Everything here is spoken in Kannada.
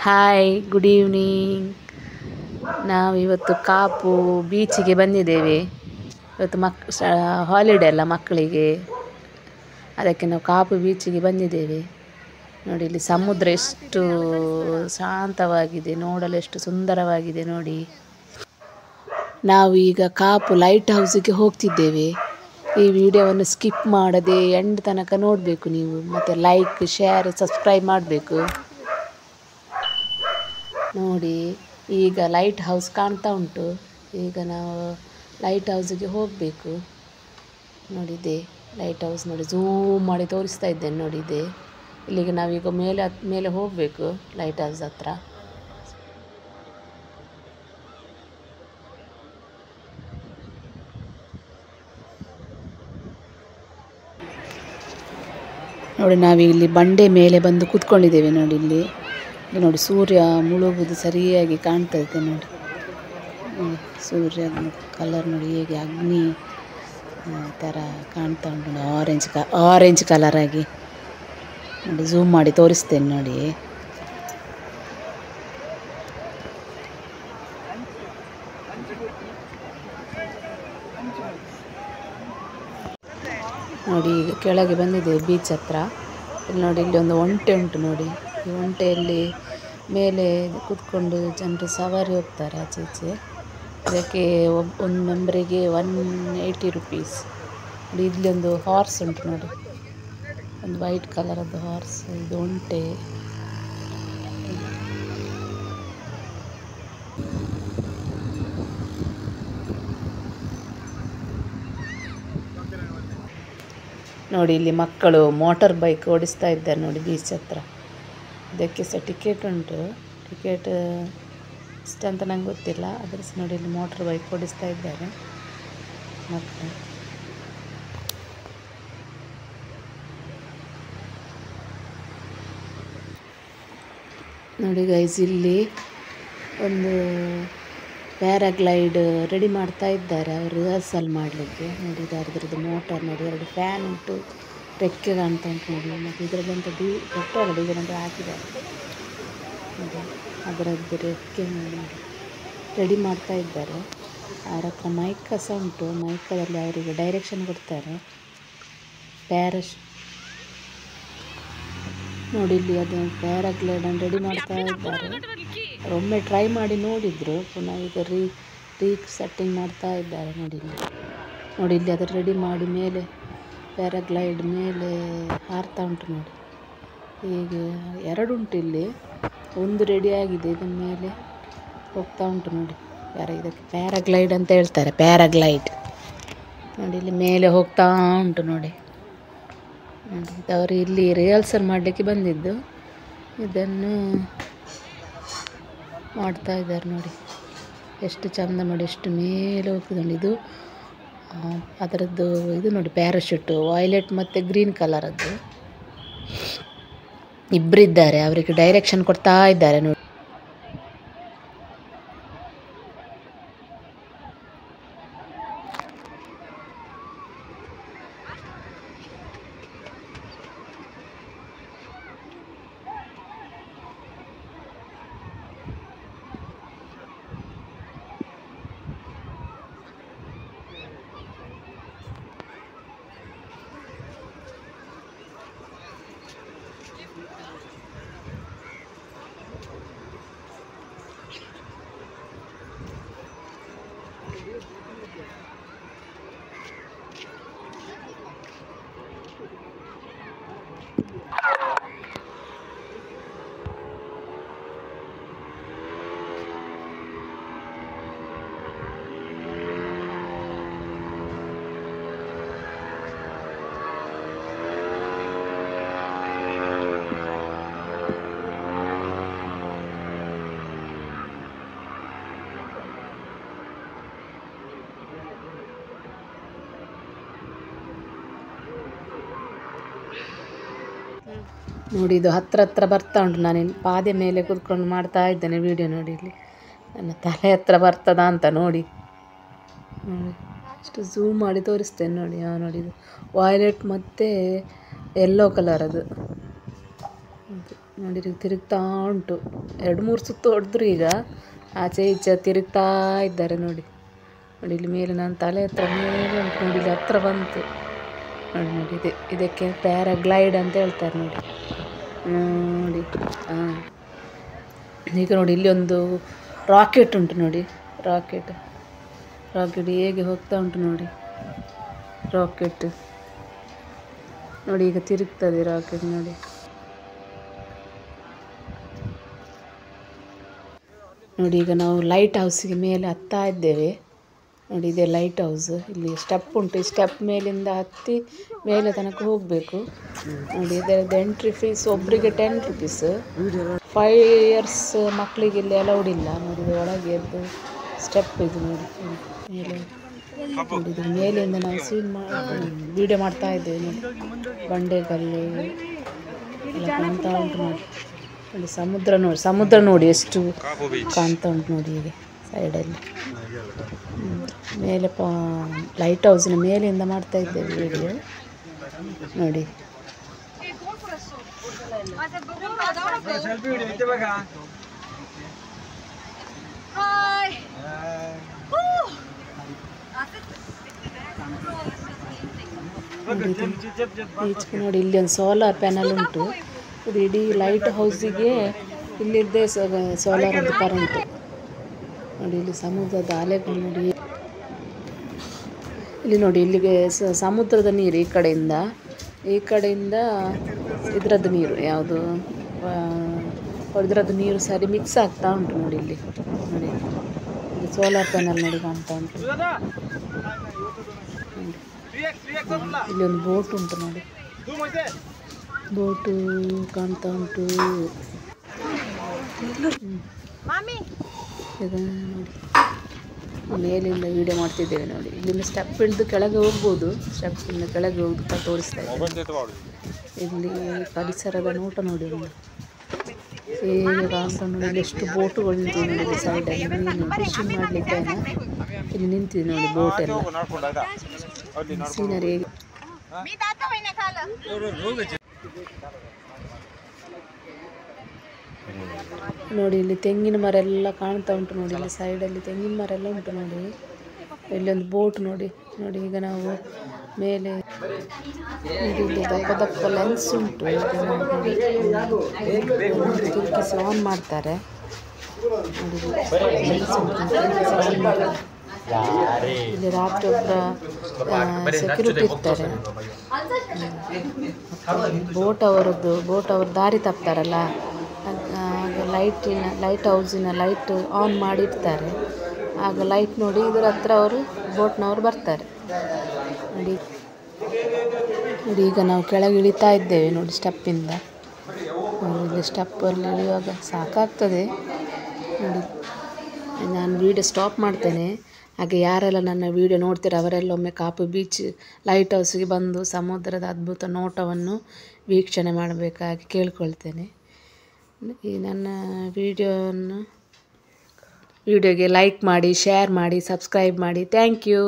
Hi, good evening. ನಾವಿವತ್ತು ಕಾಪು ಬೀಚಿಗೆ ಬಂದಿದ್ದೇವೆ. ಇವತ್ತು ಹಾಲಿಡೇ ಅಲ್ಲ ಮಕ್ಕಳಿಗೆ, ಅದಕ್ಕೆ ನಾವು ಕಾಪು ಬೀಚಿಗೆ ಬಂದಿದ್ದೇವೆ. ನೋಡಿ, ಇಲ್ಲಿ ಸಮುದ್ರ ಎಷ್ಟು ಶಾಂತವಾಗಿದೆ, ನೋಡಲು ಎಷ್ಟು ಸುಂದರವಾಗಿದೆ ನೋಡಿ. ನಾವು ಈಗ ಕಾಪು ಲೈಟ್ ಹೌಸಿಗೆ ಹೋಗ್ತಿದ್ದೇವೆ. ಈ ವಿಡಿಯೋವನ್ನು ಸ್ಕಿಪ್ ಮಾಡದೆ ಎಂಡ್ ತನಕ ನೋಡಬೇಕು ನೀವು. ಮತ್ತು ಲೈಕ್, ಶೇರ್, ಸಬ್ಸ್ಕ್ರೈಬ್ ಮಾಡಬೇಕು ನೋಡಿ. ಈಗ ಲೈಟ್ ಹೌಸ್ ಕಾಣ್ತಾ ಉಂಟು. ಈಗ ನಾವು ಲೈಟ್ ಹೌಸಿಗೆ ಹೋಗಬೇಕು. ನೋಡಿದೆ ಲೈಟ್ ಹೌಸ್, ನೋಡಿ ಝೂಮ್ ಮಾಡಿ ತೋರಿಸ್ತಾ ಇದ್ದೇನೆ. ನೋಡಿದೆ ಇಲ್ಲಿಗೆ ನಾವೀಗ ಮೇಲೆ ಹೋಗಬೇಕು ಲೈಟ್ ಹೌಸ್ ಹತ್ರ. ನೋಡಿ, ನಾವಿಲ್ಲಿ ಬಂಡೆ ಮೇಲೆ ಬಂದು ಕೂತ್ಕೊಂಡಿದ್ದೇವೆ. ನೋಡಿ ಇಲ್ಲಿ ನೋಡಿ, ಸೂರ್ಯ ಮುಳುಗುವುದು ಸರಿಯಾಗಿ ಕಾಣ್ತಾ ಇದೆ ನೋಡಿ. ಸೂರ್ಯ ಕಲರ್ ನೋಡಿ ಹೇಗೆ ಅಗ್ನಿ ಥರ ಕಾಣ್ತಾ ಉಂಟು, ಆರೆಂಜ್ ಕಲರ್ ಆಗಿ. ನೋಡಿ, ಝೂಮ್ ಮಾಡಿ ತೋರಿಸ್ತೇನೆ ನೋಡಿ. ನೋಡಿ, ಈಗ ಕೆಳಗೆ ಬಂದಿದೆ ಬೀಚ್ ಹತ್ರ. ಇಲ್ಲಿ ನೋಡಿ, ಇಲ್ಲಿ ಒಂದು ಒಂಟೆ ಉಂಟು ನೋಡಿ. ಈ ಒಂಟೆಯಲ್ಲಿ ಮೇಲೆ ಕೂತ್ಕೊಂಡು ಜನರು ಸವಾರಿ ಹೋಗ್ತಾರೆ ಆಚೆ ಈಚೆ. ಅದಕ್ಕೆ ಒಂದು ಮೆಂಬರಿಗೆ 180 rupees. ನೋಡಿ, ಇಲ್ಲಿ ಒಂದು ಹಾರ್ಸ್ ಉಂಟು ನೋಡಿ, ಒಂದು ವೈಟ್ ಕಲರದ್ದು ಹಾರ್ಸ್. ಇದು ಒಂಟೆ. ನೋಡಿ, ಇಲ್ಲಿ ಮಕ್ಕಳು ಮೋಟಾರ್ ಬೈಕ್ ಓಡಿಸ್ತಾ ಇದ್ದಾರೆ ನೋಡಿ ಬೀಚ್ ಹತ್ರ. ಇದಕ್ಕೆ ಸಹ ಟಿಕೆಟ್ ಉಂಟು. ಟಿಕೆಟ್ ಇಷ್ಟಂತ ನಂಗೆ ಗೊತ್ತಿಲ್ಲ, ಆದರೆ ಸಹ ನೋಡಿ ಇಲ್ಲಿ ಮೋಟಾರ್ ಬೈಕ್ ಓಡಿಸ್ತಾ ಇದ್ದಾರೆ ಮಕ್ಕಳು. ನೋಡಿ ಗೈಸ್, ಇಲ್ಲಿ ಒಂದು ಪ್ಯಾರಾಗ್ಲೈಡ್ ರೆಡಿ ಮಾಡ್ತಾ ಇದ್ದಾರೆ ಅವರು ರಿಹರ್ಸಲ್ ಮಾಡಲಿಕ್ಕೆ. ನೋಡಿ, ಅದರದ್ದು ಮೋಟಾರ್ ನೋಡಿ, 2 ಫ್ಯಾನ್ ಉಂಟು, ರೆಕ್ಕೆ ಕಾಣ್ತಾ ಉಂಟು ನೋಡಿ. ಮತ್ತು ಇದರಲ್ಲಂತ ಪೆಟ್ರೋಲ್ ಡೀಸೆಲ್ ಅಂತ ಹಾಕಿದ್ದಾರೆ. ಅದರದ್ದು ರೆಕ್ಕೆ ನೋಡಿ ರೆಡಿ ಮಾಡ್ತಾ ಇದ್ದಾರೆ. ಅವರ ಹತ್ರ ಮೈಕ್ ಸಹ ಉಂಟು. ಮೈಕದಲ್ಲಿ ಅವರಿಗೆ ಡೈರೆಕ್ಷನ್ ಕೊಡ್ತಾರೆ. ನೋಡಿ, ಇಲ್ಲಿ ಅದು ಪ್ಯಾರಾಗ್ಲೈಡನ್ನು ರೆಡಿ ಮಾಡ್ತಾ ಇದ್ದಾರೆ. ಒಮ್ಮೆ ಟ್ರೈ ಮಾಡಿ ನೋಡಿದ್ರು, ಪುನಃ ಈಗ ಸೆಟ್ಟಿಂಗ್ ಮಾಡ್ತಾ ಇದ್ದಾರೆ. ನೋಡಿ ಇಲ್ಲಿ ಅದನ್ನು ರೆಡಿ ಮಾಡಿ ಮೇಲೆ ಪ್ಯಾರಾಗ್ಲೈಡ್ ಮೇಲೆ ಹಾರ್ತಾ ಉಂಟು ನೋಡಿ. ಹೀಗೆ 2 ಉಂಟು ಇಲ್ಲಿ, ಒಂದು ರೆಡಿ ಆಗಿದೆ, ಇದರ ಮೇಲೆ ಹೋಗ್ತಾ ಉಂಟು ನೋಡಿ. ಇದಕ್ಕೆ ಪ್ಯಾರಾಗ್ಲೈಡ್ ಅಂತ ಹೇಳ್ತಾರೆ, ಪ್ಯಾರಾಗ್ಲೈಡ್. ನೋಡಿ, ಇಲ್ಲಿ ಮೇಲೆ ಹೋಗ್ತಾ ಉಂಟು ನೋಡಿ. ಅವರು ಇಲ್ಲಿ ರಿಹರ್ಸಲ್ ಮಾಡಲಿಕ್ಕೆ ಬಂದಿದ್ದು, ಇದನ್ನು ಮಾಡ್ತಾ ಇದ್ದಾರೆ ನೋಡಿ. ಎಷ್ಟು ಚಂದ ನೋಡಿ, ಎಷ್ಟು ಮೇಲೆ ಹೋಗ್ತದೆ ನೋಡಿ. ಇದು ಅದರದ್ದು ಇದು ನೋಡಿ, ಪ್ಯಾರಾಶೂಟು ವೈಲೆಟ್ ಮತ್ತು ಗ್ರೀನ್ ಕಲರದ್ದು. ಇಬ್ಬರಿದ್ದಾರೆ, ಅವರಿಗೆ ಡೈರೆಕ್ಷನ್ ಕೊಡ್ತಾ ಇದ್ದಾರೆ ನೋಡಿ. ನೋಡಿ, ಇದು ಹತ್ರ ಬರ್ತಾ ಉಂಟು. ನಾನು ಪಾದೆ ಮೇಲೆ ಕೂತ್ಕೊಂಡು ಮಾಡ್ತಾ ಇದ್ದೇನೆ ವಿಡಿಯೋ. ನೋಡಿ, ಇಲ್ಲಿ ನನ್ನ ತಲೆ ಹತ್ರ ಬರ್ತದಾ ಅಂತ ನೋಡಿ. ಇಷ್ಟು ಝೂಮ್ ಮಾಡಿ ತೋರಿಸ್ತೇನೆ ನೋಡಿ. ನೋಡಿ, ಇದು ವಾಯ್ಲೆಟ್ ಮತ್ತು ಯೆಲ್ಲೋ ಕಲರ್ ಅದು ನೋಡಿ ತಿರುಗ್ತಾ ಉಂಟು. 2-3 ಸುತ್ತು ಹೊಡೆದ್ರು ಈಗ ಆಚೆ ಈಚೆ ತಿರುಗ್ತಾ ಇದ್ದಾರೆ ನೋಡಿ. ನೋಡಿ ಇಲ್ಲಿ ಮೇಲೆ ನಾನು ತಲೆ ಹತ್ರ ಮೇಲೆ ಉಂಟು ನೋಡಿ, ಇಲ್ಲಿ ಹತ್ರ ಬಂತು ನೋಡಿ. ಇದಕ್ಕೆ ಪ್ಯಾರಾಗ್ಲೈಡ್ ಅಂತ ಹೇಳ್ತಾರೆ ನೋಡಿ. ನೋಡಿ ಈಗ ನೋಡಿ ಇಲ್ಲಿ ಒಂದು ರಾಕೆಟ್ ಉಂಟು ನೋಡಿ. ರಾಕೆಟ್ ಹೇಗೆ ಹೋಗ್ತಾ ಉಂಟು ನೋಡಿ. ರಾಕೆಟ್ ನೋಡಿ ಈಗ ತಿರುಗ್ತದೆ ರಾಕೆಟ್ ನೋಡಿ. ನೋಡಿ ಈಗ ನಾವು ಲೈಟ್ ಹೌಸಿಗೆ ಮೇಲೆ ಹತ್ತಾ ಇದ್ದೇವೆ ನೋಡಿ. ಇದೆ ಲೈಟ್ ಹೌಸ್. ಇಲ್ಲಿ ಸ್ಟೆಪ್ ಉಂಟು. ಈ ಸ್ಟೆಪ್ ಮೇಲಿಂದ ಹತ್ತಿ ಮೇಲೆ ತನಕ ಹೋಗಬೇಕು ನೋಡಿ. ಇದರದ್ದು ಎಂಟ್ರಿ ಫೀಸ್ ಒಬ್ಬರಿಗೆ 10 ರೂಪೀಸ್. 5 years ಮಕ್ಕಳಿಗೆ ಇಲ್ಲಿ ಅಲೌಡ್ ಇಲ್ಲ ನೋಡಿ. ಒಳಗೆ ಎದ್ದು ಸ್ಟೆಪ್ ಇದು ನೋಡಿ. ಮೇಲೆ ನೋಡಿ ಇದ್ರ ಮೇಲಿಂದ ನಾವು ವೀಡಿಯೋ ಮಾಡ್ತಾ ಇದ್ದೇವೆ ನೋಡಿ. ಬಂಡೆಕಲ್ಲು ಎಲ್ಲ ಕಾಣ್ತಾ ಉಂಟು ನೋಡಿ. ಅಲ್ಲಿ ಸಮುದ್ರ ನೋಡಿ ಎಷ್ಟು ಕಾಣ್ತಾ ಉಂಟು ನೋಡಿ. ಹೀಗೆ ಸೈಡಲ್ಲಿ ಮೇಲೆ ಲೈಟ್ ಹೌಸಿನ ಮೇಲಿಂದ ಮಾಡ್ತಾ ಇದ್ದೇವೆ ವಿಡಿಯೋ ನೋಡಿ. ಈಚೆ ನೋಡಿ ಇಲ್ಲಿ ಒಂದು ಸೋಲಾರ್ ಪ್ಯಾನಲ್ ಉಂಟು. ಇದು ಇಡೀ ಲೈಟ್ ಹೌಸಿಗೆ ಇಲ್ಲಿದ್ದೇ ಸೋಲಾರ್ ಅಂತ ಕರೆಂಟ್ ನೋಡಿ. ಇಲ್ಲಿ ಸಮುದ್ರದ ಅಲೆಗಳು ನೋಡಿ. ಇಲ್ಲಿ ನೋಡಿ ಇಲ್ಲಿಗೆ ಸಮುದ್ರದ ನೀರು ಈ ಕಡೆಯಿಂದ ಇದರದ್ದು ನೀರು ಯಾವುದು ಇದ್ರದ್ದು ನೀರು ಸರಿ ಮಿಕ್ಸ್ ಆಗ್ತಾ ಉಂಟು ನೋಡಿ. ಇಲ್ಲಿ ನೋಡಿ ಇಲ್ಲಿ ಸೋಲಾರ್ ಪ್ಯಾನಲ್ ನೋಡಿ ಕಾಣ್ತಾ ಉಂಟು. ಇಲ್ಲಿ ಒಂದು ಬೋಟ್ ಉಂಟು ನೋಡಿ. ಬೋಟು ಕಾಣ್ತಾ ಉಂಟು. ನೋಡಿ ಮೇಲಿಂದ ವೀಡಿಯೋ ಮಾಡ್ತಿದ್ದೇವೆ ನೋಡಿ. ಇಲ್ಲಿಂದ ಸ್ಟೆಪ್ ಇಳಿದು ಕೆಳಗೆ ಹೋಗ್ಬೋದು. ಸ್ಟೆಪ್ಪಿಂದ ಕೆಳಗೆ ಹೋಗ್ತಾ ತೋರಿಸ್ತಾ ಇದ್ದೇವೆ. ಇಲ್ಲಿ ಪರಿಸರದ ನೋಟ ನೋಡಿ. ಒಂದು ಹೇಗೆ ಕಾಣ್ತಾ ನೋಡಿ. ಇಲ್ಲಿ ಎಷ್ಟು ಬೋಟುಗಳು ನಿಂತಿದೆ ನೋಡಿ. ಸೈಡಲ್ಲಿ ಮೀನು ಫಿಶಿಂಗ್ ಮಾಡಲಿಕ್ಕೆ ಇಲ್ಲಿ ನಿಂತಿದೆ ನೋಡಿ. ಬೋಟ್ ಎಲ್ಲ ಸೀನರಿ ಹೇಗೆ ನೋಡಿ. ಇಲ್ಲಿ ತೆಂಗಿನ ಮರ ಎಲ್ಲ ಕಾಣ್ತಾ ಉಂಟು ನೋಡಿ. ಇಲ್ಲಿ ಸೈಡಲ್ಲಿ ತೆಂಗಿನ ಮರ ಎಲ್ಲ ಉಂಟು ನೋಡಿ. ಇಲ್ಲೊಂದು ಬೋಟ್ ನೋಡಿ. ಈಗ ನಾವು ಮೇಲೆ ಇಲ್ಲಿ ದಪ್ಪ ಲೆನ್ಸ್ ಉಂಟು. ತಿರುಗಿಸಿ ಆನ್ ಮಾಡ್ತಾರೆ ನೋಡಿ. ಇಲ್ಲಿ ರಾತ್ರಿ ಒಬ್ಬರ ಸೆಕ್ಯೂರಿಟಿ ಇರ್ತಾರೆ. ಬೋಟ್ ಅವರು ದಾರಿ ತಪ್ತಾರಲ್ಲ, ಆಗ ಲೈಟ್ ಹೌಸಿನ ಲೈಟ್ ಆನ್ ಮಾಡಿರ್ತಾರೆ. ಆಗ ಲೈಟ್ ನೋಡಿ ಇದರ ಹತ್ರ ಅವರು ಬೋಟ್ನವರು ಬರ್ತಾರೆ ನೋಡಿ. ಈಗ ನಾವು ಕೆಳಗೆ ಇಳಿತಾ ಇದ್ದೇವೆ ನೋಡಿ ಸ್ಟೆಪ್ಪಿಂದ. ಇಲ್ಲಿ ಸ್ಟೆಪ್ಪಲ್ಲಿ ಇಳಿಯುವಾಗ ಸಾಕಾಗ್ತದೆ ನೋಡಿ. ನಾನು ವೀಡಿಯೋ ಸ್ಟಾಪ್ ಮಾಡ್ತೇನೆ. ಹಾಗೆ ಯಾರೆಲ್ಲ ನನ್ನ ವೀಡಿಯೋ ನೋಡ್ತೀರ ಅವರೆಲ್ಲ ಒಮ್ಮೆ ಕಾಪು ಬೀಚ್ ಲೈಟ್ ಹೌಸಿಗೆ ಬಂದು ಸಮುದ್ರದ ಅದ್ಭುತ ನೋಟವನ್ನು ವೀಕ್ಷಣೆ ಮಾಡಬೇಕಾಗಿ ಕೇಳ್ಕೊಳ್ತೇನೆ. ಈ ನನ್ನ ವಿಡಿಯೋಗೆ ಲೈಕ್ ಮಾಡಿ, ಶೇರ್ ಮಾಡಿ, ಸಬ್ಸ್ಕ್ರೈಬ್ ಮಾಡಿ. Thank you.